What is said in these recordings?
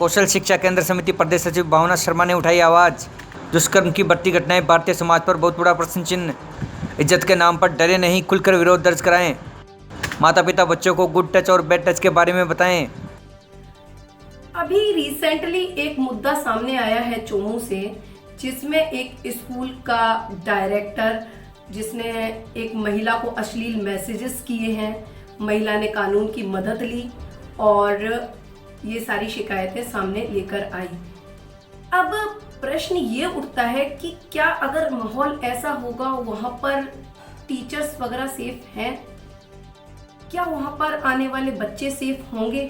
कौशल शिक्षा केंद्र समिति प्रदेश सचिव भावना शर्मा ने उठाई आवाज़। दुष्कर्म की बढ़ती घटनाएं भारतीय समाज पर बहुत बड़ा प्रश्न चिन्ह। इज्जत के नाम पर डरे नहीं, खुलकर विरोध दर्ज कराएं। माता पिता बच्चों को गुड टच और बैड टच के बारे में बताएं। अभी रिसेंटली एक मुद्दा सामने आया है चोमू से, जिसमें एक स्कूल का डायरेक्टर जिसने एक महिला को अश्लील मैसेजेस किए हैं, महिला ने कानून की मदद ली और ये सारी शिकायतें सामने लेकर आई। अब प्रश्न ये उठता है कि क्या अगर माहौल ऐसा होगा वहाँ पर टीचर्स वगैरह सेफ हैं? क्या वहाँ पर आने वाले बच्चे सेफ होंगे?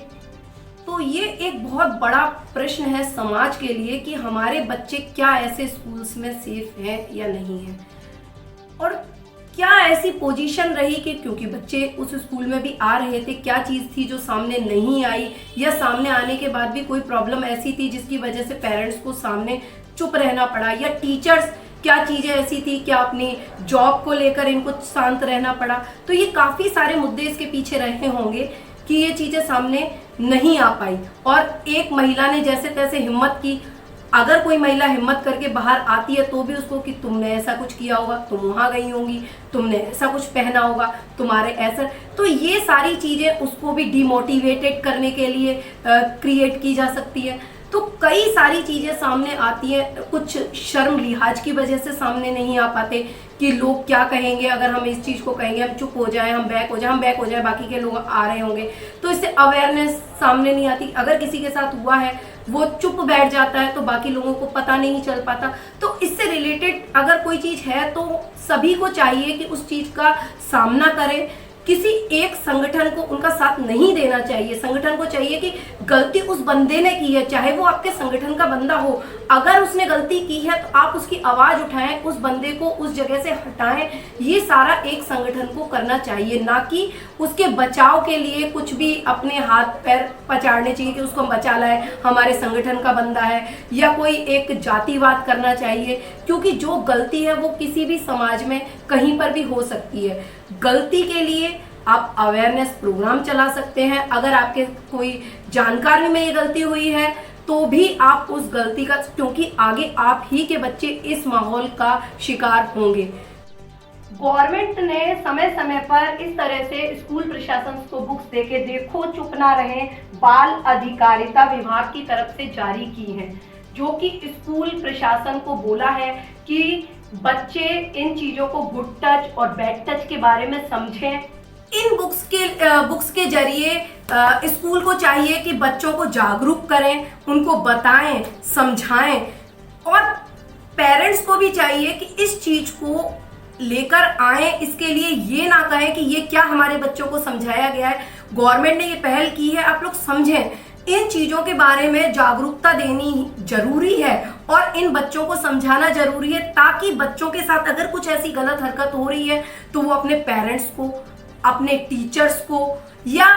तो ये एक बहुत बड़ा प्रश्न है समाज के लिए कि हमारे बच्चे क्या ऐसे स्कूल्स में सेफ हैं या नहीं हैं, और क्या ऐसी पोजीशन रही कि क्योंकि बच्चे उस स्कूल में भी आ रहे थे, क्या चीज़ थी जो सामने नहीं आई, या सामने आने के बाद भी कोई प्रॉब्लम ऐसी थी जिसकी वजह से पेरेंट्स को सामने चुप रहना पड़ा, या टीचर्स क्या चीज़ें ऐसी थी, क्या अपनी जॉब को लेकर इनको शांत रहना पड़ा। तो ये काफ़ी सारे मुद्दे इसके पीछे रहे होंगे कि ये चीज़ें सामने नहीं आ पाई। और एक महिला ने जैसे तैसे हिम्मत की। अगर कोई महिला हिम्मत करके बाहर आती है तो भी उसको कि तुमने ऐसा कुछ किया होगा, तुम वहाँ गई होंगी, तुमने ऐसा कुछ पहना होगा, तुम्हारे ऐसा, तो ये सारी चीज़ें उसको भी डिमोटिवेटेड करने के लिए क्रिएट की जा सकती है। तो कई सारी चीज़ें सामने आती हैं, कुछ शर्म लिहाज की वजह से सामने नहीं आ पाते कि लोग क्या कहेंगे अगर हम इस चीज़ को कहेंगे, हम चुप हो जाएं, हम बैक हो जाए, बाकी के लोग आ रहे होंगे, तो इससे अवेयरनेस सामने नहीं आती। अगर किसी के साथ हुआ है वो चुप बैठ जाता है तो बाकी लोगों को पता नहीं चल पाता। तो इससे रिलेटेड अगर कोई चीज़ है तो सभी को चाहिए कि उस चीज़ का सामना करें। किसी एक संगठन को उनका साथ नहीं देना चाहिए। संगठन को चाहिए कि गलती उस बंदे ने की है, चाहे वो आपके संगठन का बंदा हो, अगर उसने गलती की है तो आप उसकी आवाज़ उठाएं, उस बंदे को उस जगह से हटाएं। ये सारा एक संगठन को करना चाहिए, ना कि उसके बचाव के लिए कुछ भी अपने हाथ पैर पचाड़ने चाहिए कि उसको बचा लाए, हमारे संगठन का बंदा है, या कोई एक जातिवाद करना चाहिए। क्योंकि जो गलती है वो किसी भी समाज में कहीं पर भी हो सकती है। गलती के लिए आप अवेयरनेस प्रोग्राम चला सकते हैं। अगर आपके कोई जानकारी में ये गलती हुई है तो भी आप उस गलती का, क्योंकि आगे आप ही के बच्चे इस माहौल का शिकार होंगे। गवर्नमेंट ने समय समय पर इस तरह से स्कूल प्रशासन को बुक्स देके देखो चुप ना रहे, बाल अधिकारिता विभाग की तरफ से जारी की हैं, जो कि स्कूल प्रशासन को बोला है कि बच्चे इन चीज़ों को गुड टच और बैड टच के बारे में समझें। इन बुक्स के जरिए स्कूल को चाहिए कि बच्चों को जागरूक करें, उनको बताएं, समझाएं, और पेरेंट्स को भी चाहिए कि इस चीज़ को लेकर आए। इसके लिए ये ना कहें कि ये क्या हमारे बच्चों को समझाया गया है, गवर्नमेंट ने ये पहल की है, आप लोग समझें। इन चीज़ों के बारे में जागरूकता देनी जरूरी है और इन बच्चों को समझाना जरूरी है, ताकि बच्चों के साथ अगर कुछ ऐसी गलत हरकत हो रही है तो वो अपने पेरेंट्स को, अपने टीचर्स को, या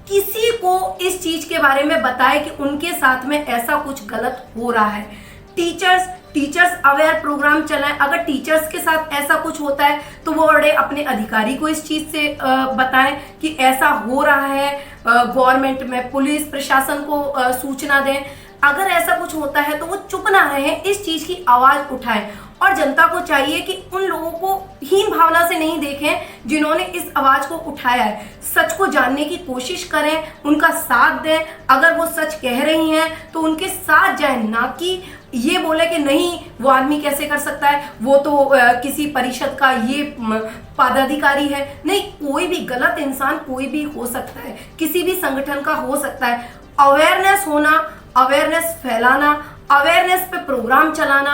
किसी को इस चीज़ के बारे में बताए कि उनके साथ में ऐसा कुछ गलत हो रहा है। टीचर्स अवेयर प्रोग्राम चलाएं। अगर टीचर्स के साथ ऐसा कुछ होता है तो वो बड़े अपने अधिकारी को इस चीज़ से बताएं कि ऐसा हो रहा है, गवर्नमेंट में पुलिस प्रशासन को सूचना दें। अगर ऐसा कुछ होता है तो वो चुप ना रहें, इस चीज़ की आवाज़ उठाएं। और जनता को चाहिए कि उन लोगों को हीन भावना से नहीं देखें जिन्होंने इस आवाज़ को उठाया है। सच को जानने की कोशिश करें, उनका साथ दें। अगर वो सच कह रही हैं तो उनके साथ जाएं, ना कि ये बोले कि नहीं वो आदमी कैसे कर सकता है, वो तो किसी परिषद का ये पदाधिकारी है। नहीं, कोई भी गलत इंसान कोई भी हो सकता है, किसी भी संगठन का हो सकता है। अवेयरनेस होना, अवेयरनेस फैलाना, अवेयरनेस पे प्रोग्राम चलाना,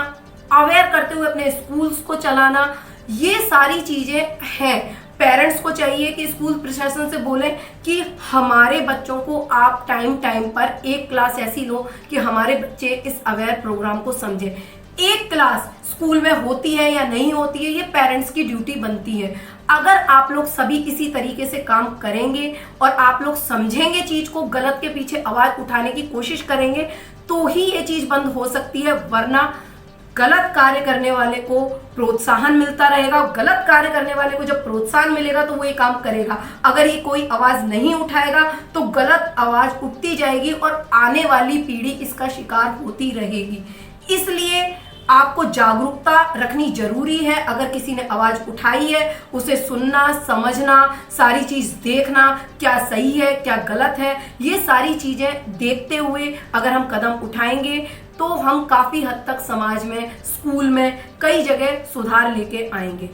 अवेयर करते हुए अपने स्कूल्स को चलाना, ये सारी चीज़ें हैं। पेरेंट्स को चाहिए कि स्कूल प्रशासन से बोलें कि हमारे बच्चों को आप टाइम पर एक क्लास ऐसी लो कि हमारे बच्चे इस अवेयर प्रोग्राम को समझें। एक क्लास स्कूल में होती है या नहीं होती है, ये पेरेंट्स की ड्यूटी बनती है। अगर आप लोग सभी इसी तरीके से काम करेंगे और आप लोग समझेंगे चीज़ को, गलत के पीछे आवाज़ उठाने की कोशिश करेंगे, तो ही ये चीज़ बंद हो सकती है। वरना गलत कार्य करने वाले को प्रोत्साहन मिलता रहेगा। गलत कार्य करने वाले को जब प्रोत्साहन मिलेगा तो वो ये काम करेगा। अगर ये कोई आवाज नहीं उठाएगा तो गलत आवाज उठती जाएगी और आने वाली पीढ़ी इसका शिकार होती रहेगी। इसलिए आपको जागरूकता रखनी जरूरी है। अगर किसी ने आवाज उठाई है उसे सुनना, समझना, सारी चीज देखना, क्या सही है क्या गलत है, ये सारी चीजें देखते हुए अगर हम कदम उठाएंगे तो हम काफी हद तक समाज में, स्कूल में, कई जगह सुधार लेके आएंगे।